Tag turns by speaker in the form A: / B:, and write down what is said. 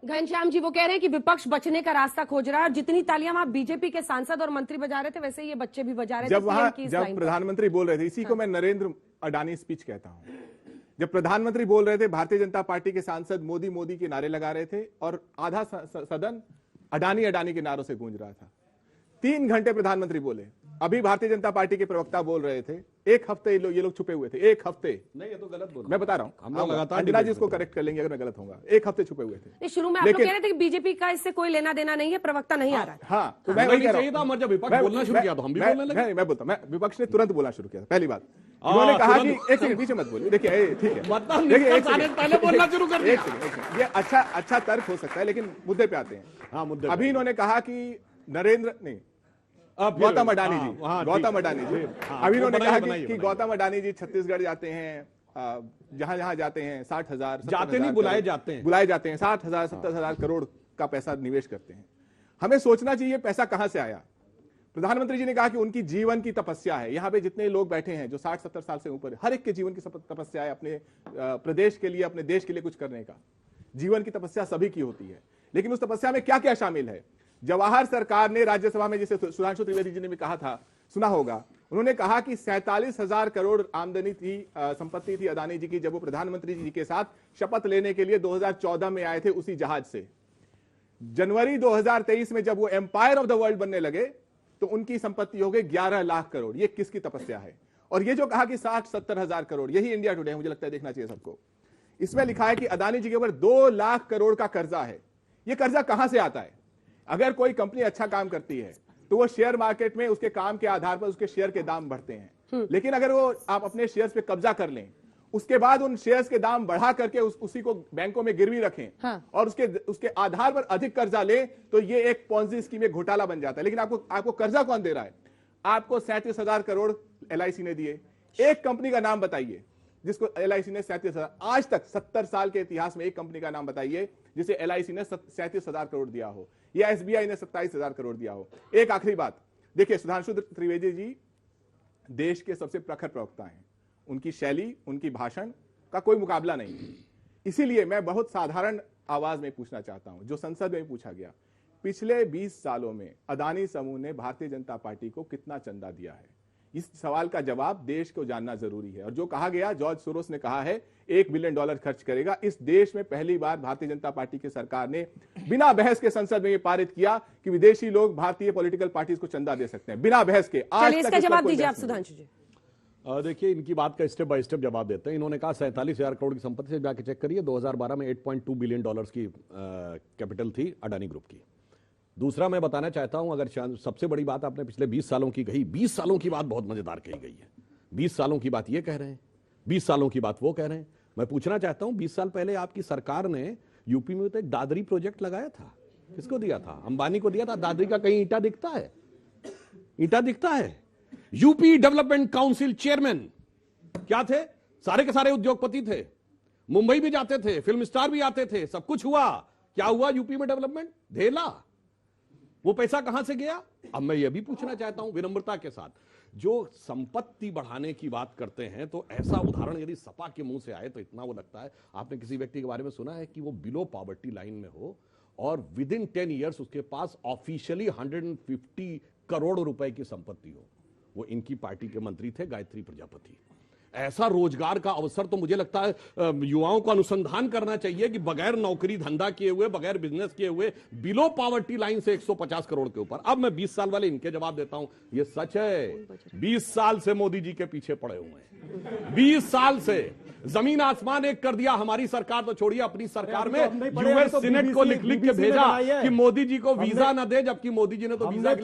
A: घनश्याम जी वो कह रहे हैं कि विपक्ष बचने का रास्ता खोज रहा है और जितनी तालियां वहां बीजेपी के सांसद और मंत्री बजा रहे थे वैसे ये बच्चे भी बजा रहे थे।
B: जब प्रधानमंत्री बोल रहे थे, इसी को मैं नरेंद्र अडानी स्पीच कहता हूं। जब प्रधानमंत्री बोल रहे थे, भारतीय जनता पार्टी के सांसद मोदी मोदी के नारे लगा रहे थे और आधा सदन अडानी अडानी के नारों से गूंज रहा था। 3 घंटे प्रधानमंत्री बोले। अभी भारतीय जनता पार्टी के प्रवक्ता बोल रहे थे 1 हफ्ते ये लोग छुपे हुए थे। 1 हफ्ते अंजना जी इसको करेक्ट कर लेंगे अगर मैं गलत होऊंगा। 1 हफ्ते छुपे हुए थे।
A: शुरू में आप लोग कह रहे थे कि बीजेपी का इससे कोई लेना देना नहीं है, प्रवक्ता नहीं आ रहा है।
B: हाँ, तो मैं वही कह रहा हूं।
C: जब विपक्ष बोलना शुरू किया तो हम भी बोलने लगे।
B: मैं बोलता मैं विपक्ष ने तुरंत बोलना शुरू किया। पहली बात उन्होंने कहा कि 1 सेकंड बीच में मत बोलिए। देखिए ठीक है,
C: देखिए पहले बोलना शुरू कर दिया।
B: 1 सेकंड, ये अच्छा तर्क हो सकता है, लेकिन मुद्दे पे आते हैं।
C: हाँ, मुद्दे।
B: अभी इन्होंने कहा कि गौतम अडानी जी, अभी उन्होंने कहा कि गौतम अडानी जी छत्तीसगढ़ जाते हैं, जहां जाते हैं 60,000
C: जाते नहीं, बुलाए जाते हैं
B: 60,000 70,000 करोड़ का पैसा निवेश करते हैं। हमें सोचना चाहिए पैसा कहां से आया। प्रधानमंत्री जी ने कहा कि उनकी जीवन की तपस्या है। यहां पे जितने लोग बैठे हैं जो 60-70 साल से ऊपर, हर एक के जीवन की तपस्या है अपने प्रदेश के लिए, अपने देश के लिए कुछ करने का। जीवन की तपस्या सभी की होती है, लेकिन उस तपस्या में क्या क्या शामिल है। जवाहर सरकार ने राज्यसभा में, जिसे सुधांशु त्रिवेदी जी ने भी कहा था, सुना होगा, उन्होंने कहा कि 47,000 करोड़ आमदनी थी, संपत्ति थी अदानी जी की, जब वो प्रधानमंत्री जी के साथ शपथ लेने के लिए 2014 में आए थे उसी जहाज से। जनवरी 2023 में जब वो एम्पायर ऑफ द वर्ल्ड बनने लगे तो उनकी संपत्ति हो गई 11 लाख करोड़। ये किसकी तपस्या है। और ये जो कहा कि 60-70 हजार करोड़, यही इंडिया टुडे है, मुझे लगता है देखना चाहिए सबको। इसमें लिखा है कि अदानी जी के ऊपर 2 लाख करोड़ का कर्जा है। ये कर्जा कहां से आता है। अगर कोई कंपनी अच्छा काम करती है तो वो शेयर मार्केट में उसके काम के आधार पर उसके शेयर के दाम बढ़ते हैं, लेकिन अगर वो आप अपने शेयर्स पे कब्जा कर लें, उसके बाद उन शेयर्स के दाम बढ़ा करके उसी को बैंकों में गिरवी रखें और उसके आधार पर अधिक कर्जा ले, तो ये एक पॉन्जी स्कीम, एक घोटाला बन जाता है। लेकिन आपको कर्जा कौन दे रहा है। आपको 37,000 करोड़ LIC ने दिए। एक कंपनी का नाम बताइए जिसको LIC ने 37,000, आज तक 70 साल के इतिहास में एक कंपनी का नाम बताइए जिसे LIC ने 37,000 करोड़ दिया हो, या SBI ने 27,000 करोड़ दिया हो। एक आखिरी बात, देखिए सुधांशु त्रिवेदी जी देश के सबसे प्रखर प्रवक्ता हैं। उनकी शैली, उनकी भाषण का कोई मुकाबला नहीं। इसीलिए मैं बहुत साधारण आवाज में पूछना चाहता हूं, जो संसद में पूछा गया, पिछले 20 सालों में अदानी समूह ने भारतीय जनता पार्टी को कितना चंदा दिया है। इस सवाल का जवाब देश को जानना जरूरी है। और जो कहा गया, जॉर्ज सोरोस ने कहा है $1 बिलियन खर्च करेगा। इस देश में पहली बार भारतीय जनता पार्टी की सरकार ने बिना बहस के संसद में ये पारित किया कि विदेशी लोग भारतीय पॉलिटिकल पार्टीज को चंदा दे सकते हैं, बिना बहस के। आज तक
A: इसका जवाब दीजिए आप सुधांशु जी।
C: देखिए, इनकी बात का स्टेप बाय स्टेप जवाब देते हैं। इन्होंने कहा 47,000 करोड़ की संपत्ति से जाके चेक करिए। 2012 में $8.2 बिलियन की कैपिटल थी अडानी ग्रुप की। दूसरा मैं बताना चाहता हूं, अगर सबसे बड़ी बात आपने पिछले 20 सालों की कही, 20 सालों की बात बहुत मजेदार कही गई है। 20 सालों की बात ये कह रहे हैं, 20 सालों की बात वो कह रहे हैं। मैं पूछना चाहता हूं, 20 साल पहले आपकी सरकार ने यूपी में तो एक दादरी प्रोजेक्ट लगाया था। किसको दिया था। अंबानी को दिया था। दादरी का कहीं ईंटा दिखता है। ईंटा दिखता है। यूपी डेवलपमेंट काउंसिल चेयरमैन क्या थे, सारे के सारे उद्योगपति थे, मुंबई भी जाते थे, फिल्म स्टार भी आते थे, सब कुछ हुआ। क्या हुआ यूपी में डेवलपमेंट, ढेला। वो पैसा कहां से गया। अब मैं ये भी पूछना चाहता हूं विनम्रता के साथ, जो संपत्ति बढ़ाने की बात करते हैं, तो ऐसा उदाहरण यदि सपा के मुंह से आए तो इतना वो लगता है। आपने किसी व्यक्ति के बारे में सुना है कि वो बिलो पॉवर्टी लाइन में हो और विद इन 10 ईयर्स उसके पास ऑफिशियली 150 करोड़ रुपए की संपत्ति हो। वो इनकी पार्टी के मंत्री थे, गायत्री प्रजापति। ऐसा रोजगार का अवसर तो मुझे लगता है युवाओं को अनुसंधान करना चाहिए कि बगैर नौकरी धंधा किए हुए, बगैर बिजनेस किए हुए, बिलो पॉवर्टी लाइन से 150 करोड़ के ऊपर। अब मैं 20 साल वाले इनके जवाब देता हूं। ये सच है, 20 साल से मोदी जी के पीछे पड़े हुए हैं। 20 साल से जमीन आसमान एक कर दिया। हमारी सरकार तो छोड़िए, अपनी सरकार में यूएस सीनेट को लिख लिख के भेजा कि मोदी जी को वीजा न दे, जबकि मोदी जी ने तो वीजा